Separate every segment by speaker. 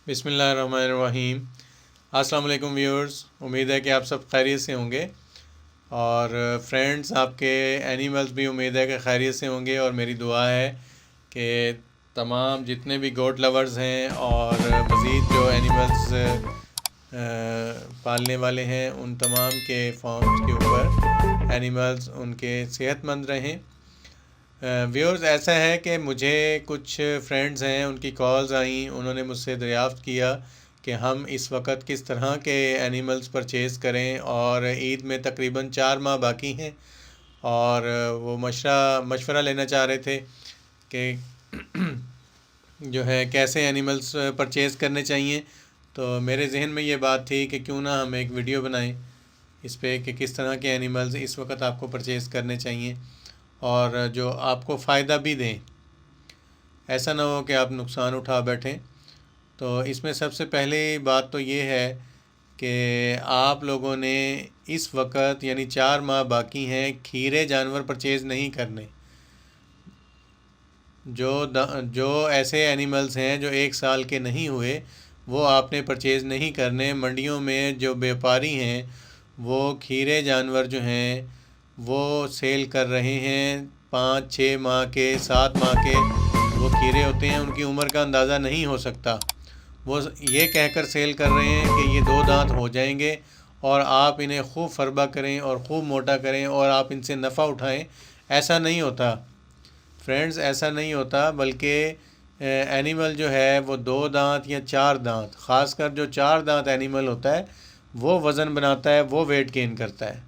Speaker 1: بسم اللہ الرحمن الرحیم۔ السلام علیکم ویورز، امید ہے کہ آپ سب خیریت سے ہوں گے، اور فرینڈز آپ کے اینیملز بھی امید ہے کہ خیریت سے ہوں گے، اور میری دعا ہے کہ تمام جتنے بھی گوٹ لورز ہیں اور مزید جو اینیملز پالنے والے ہیں ان تمام کے فارمز کے اوپر اینیملز ان کے صحت مند رہیں۔ ویورز ایسا ہے کہ مجھے کچھ فرینڈز ہیں، ان کی کالز آئیں، انہوں نے مجھ سے دریافت کیا کہ ہم اس وقت کس طرح کے اینیملز پرچیز کریں، اور عید میں تقریباً 4 ماہ باقی ہیں، اور وہ مشورہ لینا چاہ رہے تھے کہ جو ہے کیسے اینیملز پرچیز کرنے چاہیے۔ تو میرے ذہن میں یہ بات تھی کہ کیوں نہ ہم ایک ویڈیو بنائیں اس پہ کہ کس طرح کے اینیملز اس وقت آپ کو پرچیز کرنے چاہیے اور جو آپ کو فائدہ بھی دیں، ایسا نہ ہو کہ آپ نقصان اٹھا بیٹھیں۔ تو اس میں سب سے پہلی بات تو یہ ہے کہ آپ لوگوں نے اس وقت یعنی 4 ماہ باقی ہیں، کھیرے جانور پرچیز نہیں کرنے۔ جو ایسے اینیملز ہیں جو 1 سال کے نہیں ہوئے وہ آپ نے پرچیز نہیں کرنے۔ منڈیوں میں جو بیوپاری ہیں وہ کھیرے جانور جو ہیں وہ سیل کر رہے ہیں، 5-6 ماہ کے 7 ماہ کے وہ کھیرے ہوتے ہیں، ان کی عمر کا اندازہ نہیں ہو سکتا۔ وہ یہ کہہ کر سیل کر رہے ہیں کہ یہ 2 دانت ہو جائیں گے، اور آپ انہیں خوب فربہ کریں اور خوب موٹا کریں اور آپ ان سے نفع اٹھائیں۔ ایسا نہیں ہوتا فرینڈز، ایسا نہیں ہوتا، بلکہ اینیمل جو ہے وہ 2 دانت یا 4 دانت، خاص کر جو 4 دانت اینیمل ہوتا ہے وہ وزن بناتا ہے، وہ ویٹ گین کرتا ہے۔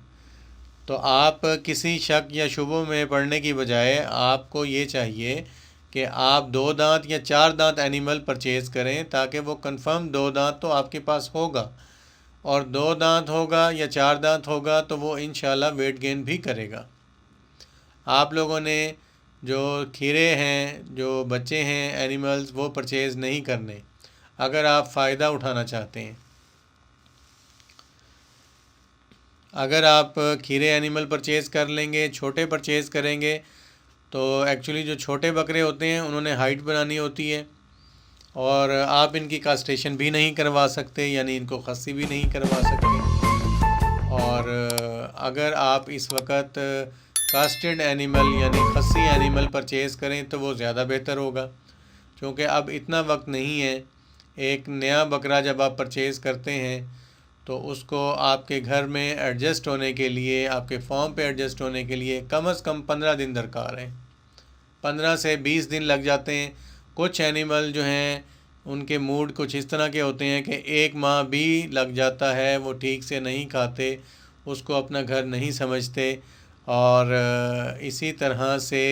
Speaker 1: تو آپ کسی شک یا شبہ میں پڑنے کی بجائے آپ کو یہ چاہیے کہ آپ 2 دانت یا 4 دانت اینیمل پرچیز کریں، تاکہ وہ کنفرم 2 دانت تو آپ کے پاس ہوگا، اور 2 دانت ہوگا یا 4 دانت ہوگا تو وہ انشاءاللہ ویٹ گین بھی کرے گا۔ آپ لوگوں نے جو کھیرے ہیں، جو بچے ہیں اینیملز، وہ پرچیز نہیں کرنے اگر آپ فائدہ اٹھانا چاہتے ہیں۔ اگر آپ کھیرے اینیمل پرچیز کر لیں گے، چھوٹے پرچیز کریں گے، تو ایکچولی جو چھوٹے بکرے ہوتے ہیں انہوں نے ہائٹ بنانی ہوتی ہے، اور آپ ان کی کاسٹیشن بھی نہیں کروا سکتے، یعنی ان کو خصی بھی نہیں کروا سکتے۔ اور اگر آپ اس وقت کاسٹڈ اینیمل یعنی خصی اینیمل پرچیز کریں تو وہ زیادہ بہتر ہوگا، کیونکہ اب اتنا وقت نہیں ہے۔ ایک نیا بکرا جب آپ پرچیز کرتے ہیں تو اس کو آپ کے گھر میں ایڈجسٹ ہونے کے لیے، آپ کے فارم پہ ایڈجسٹ ہونے کے لیے کم از کم 15 دن درکار ہیں، 15 سے 20 دن لگ جاتے ہیں۔ کچھ اینیمل جو ہیں ان کے موڈ کچھ اس طرح کے ہوتے ہیں کہ 1 ماہ بھی لگ جاتا ہے، وہ ٹھیک سے نہیں کھاتے، اس کو اپنا گھر نہیں سمجھتے، اور اسی طرح سے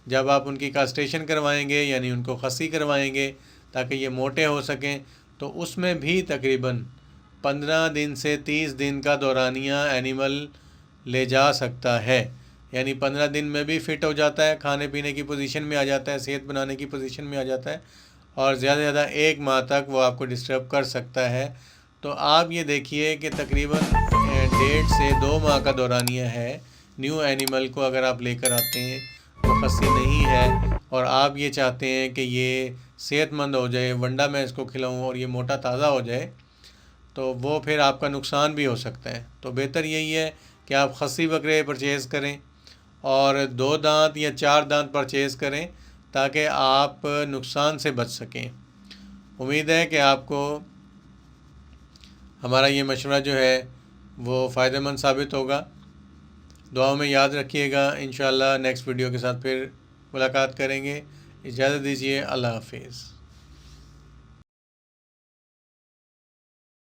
Speaker 1: جب آپ ان کی کاسٹیشن کروائیں گے یعنی ان کو خصی کروائیں گے تاکہ یہ موٹے ہو سکیں، تو اس میں بھی تقریباً 15 دن سے 30 دن کا دورانیہ اینیمل لے جا سکتا ہے، یعنی 15 دن میں بھی فٹ ہو جاتا ہے، کھانے پینے کی پوزیشن میں آ جاتا ہے، صحت بنانے کی پوزیشن میں آ جاتا ہے، اور زیادہ سے زیادہ 1 ماہ تک وہ آپ کو ڈسٹرب کر سکتا ہے۔ تو آپ یہ دیکھیے کہ تقریباً 1.5 سے 2 ماہ کا دورانیہ ہے نیو اینیمل کو اگر آپ لے کر آتے ہیں، وہ خصی نہیں ہے، اور آپ یہ چاہتے ہیں کہ یہ صحت مند ہو جائے، ونڈا میں اس کو کھلاؤں اور یہ موٹا تازہ ہو جائے، تو وہ پھر آپ کا نقصان بھی ہو سکتا ہے۔ تو بہتر یہی ہے کہ آپ خصی بکرے پرچیز کریں اور 2 دانت یا 4 دانت پرچیز کریں، تاکہ آپ نقصان سے بچ سکیں۔ امید ہے کہ آپ کو ہمارا یہ مشورہ جو ہے وہ فائدہ مند ثابت ہوگا۔ دعاؤں میں یاد رکھیے گا۔ انشاءاللہ نیکسٹ ویڈیو کے ساتھ پھر ملاقات کریں گے۔ اجازت دیجیے، اللہ حافظ۔